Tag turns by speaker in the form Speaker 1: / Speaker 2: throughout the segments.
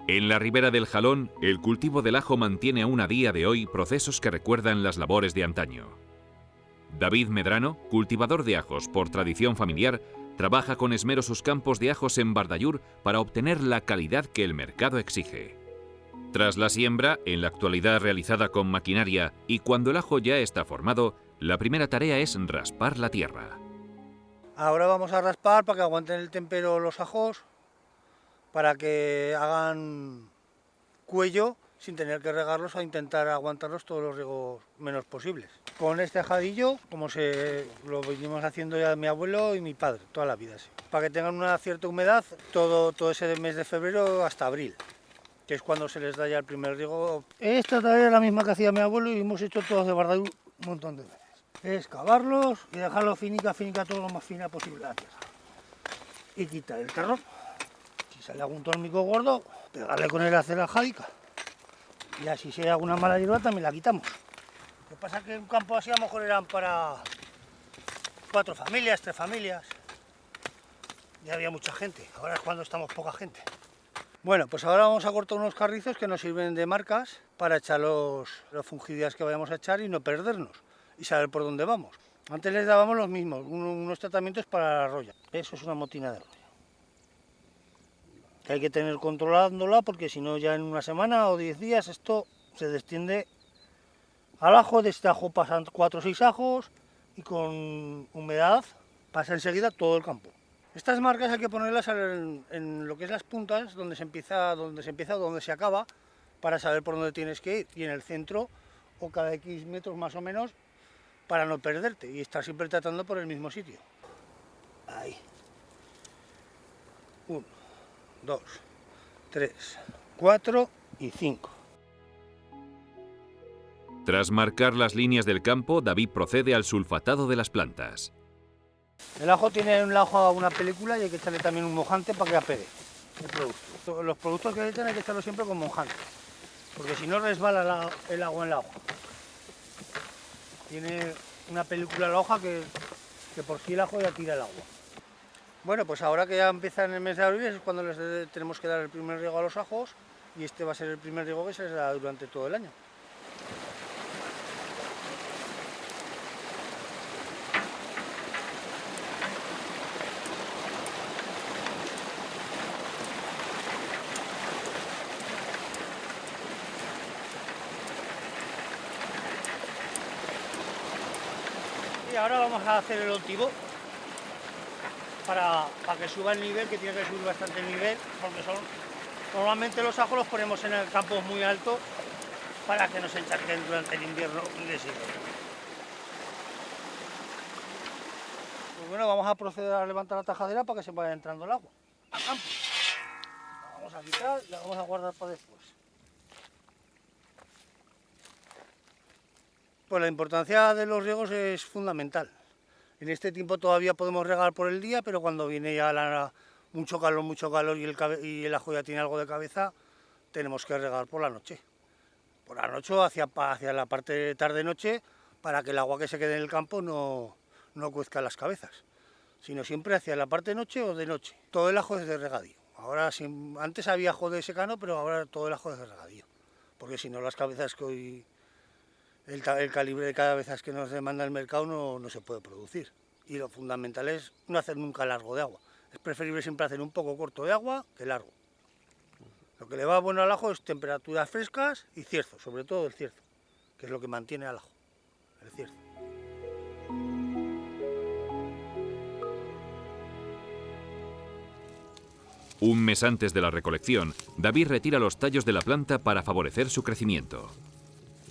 Speaker 1: En la ribera del Jalón, el cultivo del ajo mantiene aún a día de hoy procesos que recuerdan las labores de antaño. David Medrano, cultivador de ajos por tradición familiar, trabaja con esmero sus campos de ajos en Bardallur para obtener la calidad que el mercado exige. Tras la siembra, en la actualidad realizada con maquinaria, y cuando el ajo ya está formado, la primera tarea es raspar la tierra.
Speaker 2: Ahora vamos a raspar para que aguanten el tempero los ajos, para que hagan cuello sin tener que regarlos, a intentar aguantarlos todos los riegos menos posibles. Con este ajadillo, como lo venimos haciendo ya mi abuelo y mi padre, toda la vida, sí. Para que tengan una cierta humedad todo ese mes de febrero hasta abril, que es cuando se les da ya el primer riego. Esta tarea es la misma que hacía mi abuelo y hemos hecho todos de Bardallur un montón de veces. Es cavarlos y dejarlo finica, todo lo más fina posible la tierra. Y quitar el terrón. Si sale algún tornico gordo, pegarle con el acera jádica. Y así si hay alguna mala hierba también la quitamos. Lo que pasa es que un campo así a lo mejor eran para 4 familias, 3 familias. Y había mucha gente. Ahora es cuando estamos poca gente. Bueno, pues ahora vamos a cortar unos carrizos que nos sirven de marcas para echar los fungicidas que vayamos a echar y no perdernos y saber por dónde vamos. Antes les dábamos los mismos, unos tratamientos para la roya. Eso es una motina de roya. Hay que tener controlándola porque si no ya en una semana o 10 días esto se desciende al ajo. De este ajo pasan 4 o 6 ajos y con humedad pasa enseguida todo el campo. Estas marcas hay que ponerlas en lo que es las puntas, donde se empieza o donde se acaba, para saber por dónde tienes que ir. Y en el centro, o cada X metros más o menos, para no perderte y estar siempre tratando por el mismo sitio. Ahí. 1, 2, 3, 4 y 5.
Speaker 1: Tras marcar las líneas del campo, David procede al sulfatado de las plantas.
Speaker 2: El ajo tiene en el ajo una película y hay que echarle también un mojante para que apegue el producto. Los productos que le echan hay que echarlos siempre con mojante, porque si no resbala el agua en la hoja. Tiene una película en la hoja que por sí el ajo ya tira el agua. Bueno, pues ahora que ya empieza en el mes de abril es cuando les tenemos que dar el primer riego a los ajos, y este va a ser el primer riego que se les da durante todo el año. Y ahora vamos a hacer el ultivo para que suba el nivel, que tiene que subir bastante el nivel, porque normalmente los ajos los ponemos en el campo muy alto para que no se encharquen durante el invierno y les sirva. Pues bueno, vamos a proceder a levantar la tajadera para que se vaya entrando el agua al campo. La vamos a quitar y la vamos a guardar para después. Pues la importancia de los riegos es fundamental. En este tiempo todavía podemos regar por el día, pero cuando viene ya mucho calor y el ajo ya tiene algo de cabeza, tenemos que regar por la noche. Por la noche o hacia la parte tarde-noche, para que el agua que se quede en el campo no cuezca las cabezas, sino siempre hacia la parte noche o de noche. Todo el ajo es de regadío. Ahora, antes había ajo de secano, pero ahora todo el ajo es de regadío, porque si no las cabezas que hoy... El calibre de cabezas que nos demanda el mercado no se puede producir. Y lo fundamental es no hacer nunca largo de agua. Es preferible siempre hacer un poco corto de agua que largo. Lo que le va bueno al ajo es temperaturas frescas y cierzo, sobre todo el cierzo, que es lo que mantiene al ajo, el cierzo.
Speaker 1: Un mes antes de la recolección, David retira los tallos de la planta para favorecer su crecimiento.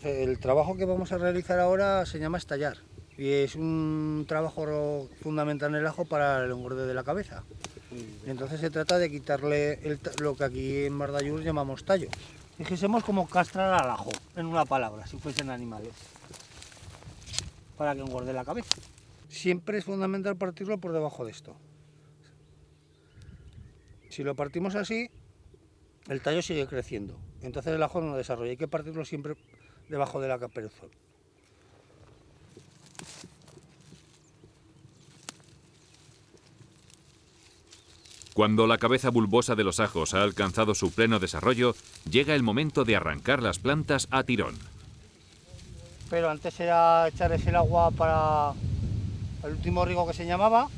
Speaker 2: El trabajo que vamos a realizar ahora se llama estallar y es un trabajo fundamental en el ajo para el engorde de la cabeza. Entonces se trata de quitarle lo que aquí en Bardallur llamamos tallo. Dijésemos como castrar al ajo, en una palabra, si fuesen animales, para que engorde la cabeza. Siempre es fundamental partirlo por debajo de esto. Si lo partimos así, el tallo sigue creciendo, entonces el ajo no desarrolla, hay que partirlo siempre debajo de la caperuzón.
Speaker 1: Cuando la cabeza bulbosa de los ajos ha alcanzado su pleno desarrollo, llega el momento de arrancar las plantas a tirón.
Speaker 2: Pero antes era echarles el agua para el último riego que se llamaba,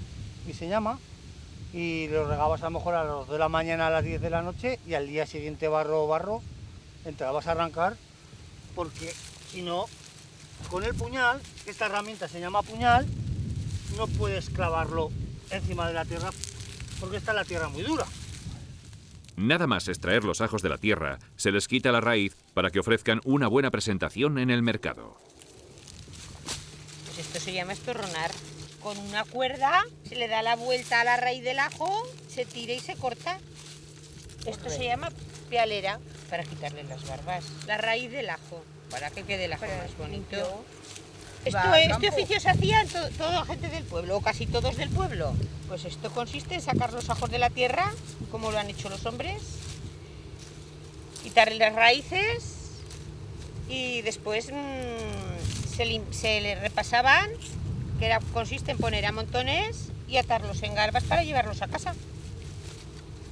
Speaker 2: y se llama, y lo regabas a lo mejor a las 2 de la mañana, a las 10 de la noche, y al día siguiente barro, entrabas a arrancar, porque si no, con el puñal, esta herramienta se llama puñal, no puedes clavarlo encima de la tierra, porque está la tierra muy dura.
Speaker 1: Nada más extraer los ajos de la tierra, se les quita la raíz para que ofrezcan una buena presentación en el mercado.
Speaker 3: Pues esto se llama estorronar. Con una cuerda se le da la vuelta a la raíz del ajo, se tira y se corta. Esto se llama pialera, para quitarle las barbas. La raíz del ajo, para que quede el ajo más bonito. Este oficio se hacía en toda la gente del pueblo, o casi todos del pueblo. Pues esto consiste en sacar los ajos de la tierra, como lo han hecho los hombres, quitarle las raíces y después se le repasaban, que consiste en poner a montones y atarlos en garbas para llevarlos a casa.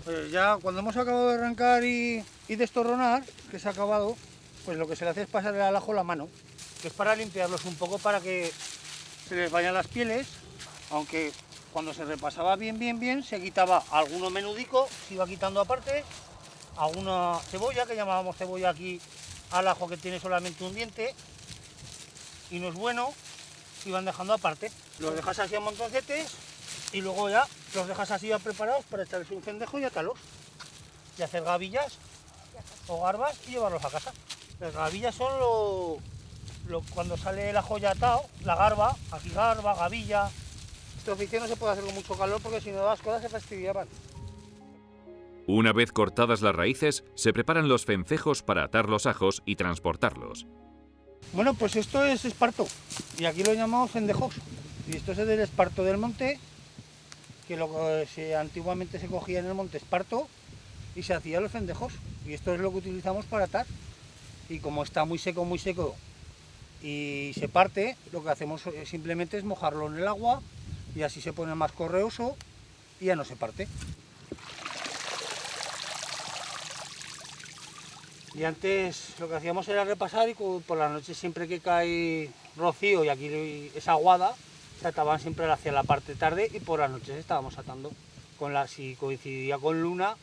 Speaker 2: Pues ya cuando hemos acabado de arrancar y destorronar, que se ha acabado, pues lo que se le hace es pasarle al ajo la mano, que es para limpiarlos un poco, para que se les vayan las pieles, aunque cuando se repasaba bien, se quitaba alguno menudico, se iba quitando aparte, alguna cebolla, que llamábamos cebolla aquí al ajo que tiene solamente un diente, y no es bueno, se iban dejando aparte. Los dejas así a montoncetes y luego ya los dejas así ya preparados para echarles un fendejo y atarlos. Y hacer gavillas o garbas y llevarlos a casa. Las gavillas son cuando sale el ajo ya atado, la garba, aquí garba, gavilla. Este oficio no se puede hacer con mucho calor porque si no las cosas se fastidiaban.
Speaker 1: Una vez cortadas las raíces, se preparan los fencejos para atar los ajos y transportarlos.
Speaker 2: Bueno, pues esto es esparto y aquí lo llamamos fendejos. Y esto es del esparto del monte, que antiguamente se cogía en el monte esparto y se hacían los fendejos. Y esto es lo que utilizamos para atar. Y como está muy seco y se parte, lo que hacemos simplemente es mojarlo en el agua y así se pone más correoso y ya no se parte. Y antes lo que hacíamos era repasar y por la noche, siempre que cae rocío y aquí es aguada, se ataban siempre hacia la parte tarde y por las noches estábamos atando. Si coincidía con luna,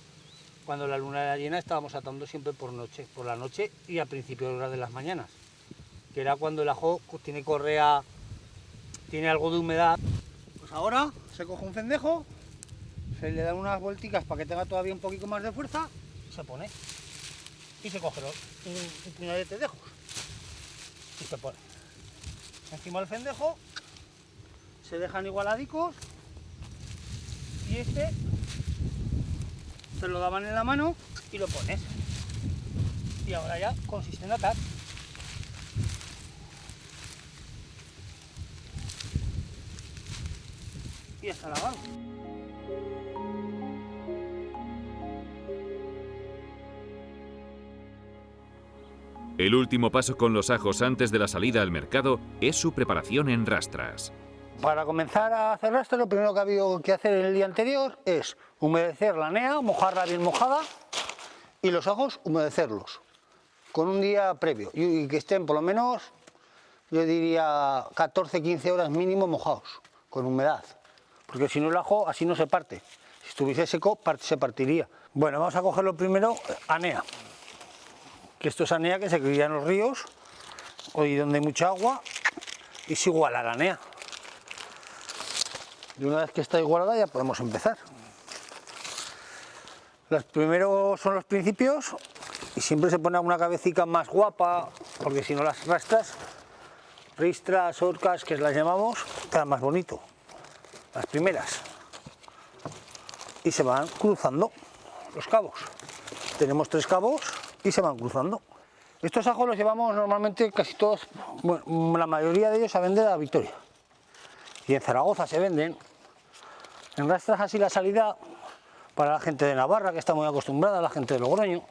Speaker 2: cuando la luna era llena, estábamos atando siempre por la noche y a principios de horas de las mañanas, que era cuando el ajo tiene correa, tiene algo de humedad. Pues ahora se coge un fendejo, se le dan unas vuelticas para que tenga todavía un poquito más de fuerza y se pone. Y se coge un puñado de tendejos y se pone encima del fendejo, se dejan igualadicos y este te lo daban en la mano y lo pones. Y ahora ya consiste en atar. Y ya está lavado.
Speaker 1: El último paso con los ajos antes de la salida al mercado es su preparación en rastras.
Speaker 2: Para comenzar a hacer rastras, lo primero que ha habido que hacer el día anterior es humedecer la nea, mojarla bien mojada, y los ajos humedecerlos con un día previo y que estén por lo menos, yo diría 14-15 horas mínimo mojados, con humedad, porque si no el ajo así no se parte. Si estuviese seco se partiría. Bueno, vamos a cogerlo primero, anea, que esto es anea que se cría en los ríos o donde hay mucha agua y es igual a la anea. Y una vez que está igualada ya podemos empezar. Los primeros son los principios y siempre se pone una cabecita más guapa, porque si no las ristras, orcas, que las llamamos, quedan más bonito. Las primeras. Y se van cruzando los cabos. Tenemos 3 cabos y se van cruzando. Estos ajos los llevamos normalmente casi todos, bueno, la mayoría de ellos a vender a Vitoria. Y en Zaragoza se venden. En rastras así la salida para la gente de Navarra, que está muy acostumbrada, la gente de Logroño.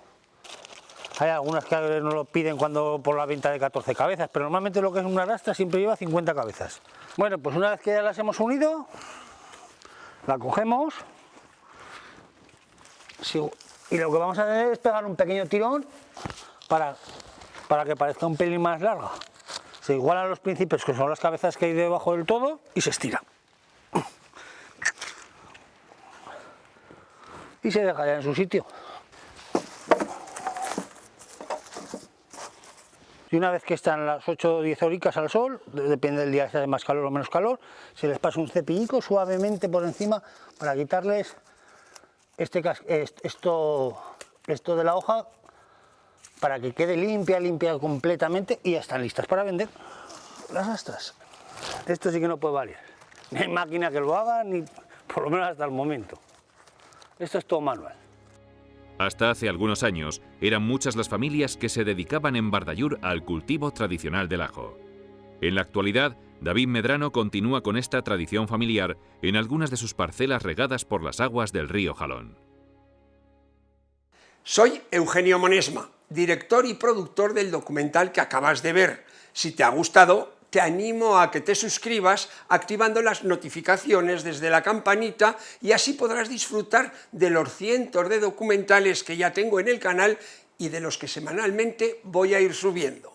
Speaker 2: Hay algunas que nos lo piden por la venta de 14 cabezas, pero normalmente lo que es una rastra siempre lleva 50 cabezas. Bueno, pues una vez que ya las hemos unido, la cogemos Sí, y lo que vamos a hacer es pegar un pequeño tirón para que parezca un pelín más larga. Se igualan los principios, que son las cabezas que hay debajo del todo, y se estira. Y se deja ya en su sitio. Y una vez que están las 8 o 10 horitas al sol, depende del día si hace más calor o menos calor, se les pasa un cepillico suavemente por encima para quitarles esto de la hoja, para que quede limpia completamente, y ya están listas para vender las astras. Esto sí que no puede valer. Ni hay máquina que lo haga, ni por lo menos hasta el momento. Esto es todo manual.
Speaker 1: Hasta hace algunos años, eran muchas las familias que se dedicaban en Bardallur al cultivo tradicional del ajo. En la actualidad, David Medrano continúa con esta tradición familiar en algunas de sus parcelas regadas por las aguas del río Jalón.
Speaker 4: Soy Eugenio Monesma, director y productor del documental que acabas de ver. Si te ha gustado, te animo a que te suscribas activando las notificaciones desde la campanita, y así podrás disfrutar de los cientos de documentales que ya tengo en el canal y de los que semanalmente voy a ir subiendo.